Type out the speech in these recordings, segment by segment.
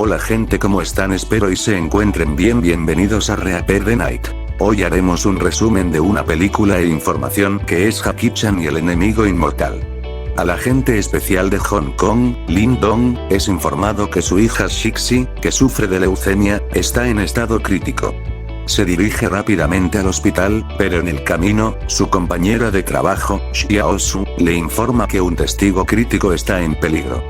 Hola gente, ¿cómo están? Espero y se encuentren bien. Bienvenidos a Reaper the Night. Hoy haremos un resumen de una película e información que es Jackie Chan y el enemigo inmortal. Al agente especial de Hong Kong, Lin Dong, es informado que su hija Shixi, que sufre de leucemia, está en estado crítico. Se dirige rápidamente al hospital, pero en el camino, su compañera de trabajo, Xiao Su, le informa que un testigo crítico está en peligro.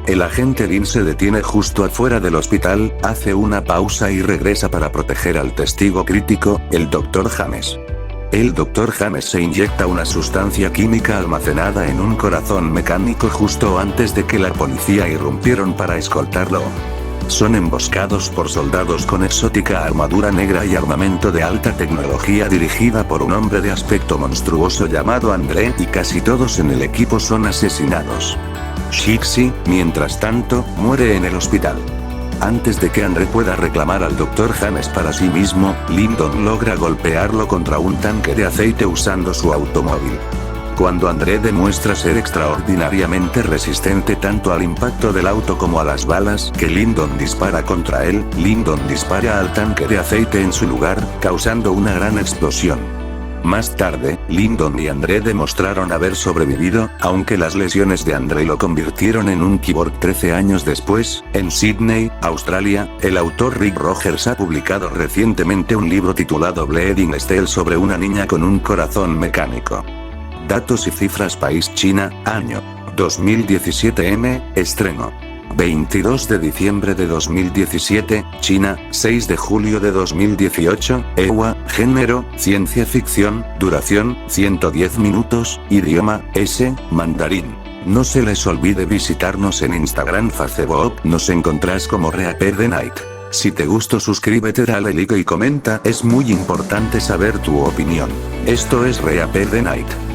El agente Lin se detiene justo afuera del hospital, hace una pausa y regresa para proteger al testigo crítico, el Dr. James. El Dr. James se inyecta una sustancia química almacenada en un corazón mecánico justo antes de que la policía irrumpieron para escoltarlo. Son emboscados por soldados con exótica armadura negra y armamento de alta tecnología dirigida por un hombre de aspecto monstruoso llamado André, y casi todos en el equipo son asesinados. Shixi, mientras tanto, muere en el hospital. Antes de que André pueda reclamar al Dr. James para sí mismo, Lin Dong logra golpearlo contra un tanque de aceite usando su automóvil. Cuando André demuestra ser extraordinariamente resistente tanto al impacto del auto como a las balas que Lin Dong dispara contra él, Lin Dong dispara al tanque de aceite en su lugar, causando una gran explosión. Más tarde, Lin Dong y André demostraron haber sobrevivido, aunque las lesiones de André lo convirtieron en un cyborg 13 años después. En Sydney, Australia, el autor Rick Rogers ha publicado recientemente un libro titulado Bleeding Steel sobre una niña con un corazón mecánico. Datos y cifras: país China, año 2017 estreno 22 de diciembre de 2017, China, 6 de julio de 2018, EWA, género, ciencia ficción, duración, 110 minutos, idioma, mandarín. No se les olvide visitarnos en Instagram, Facebook, nos encontrás como Reaper the Night. Si te gustó, suscríbete, dale like y comenta, es muy importante saber tu opinión. Esto es Reaper the Night.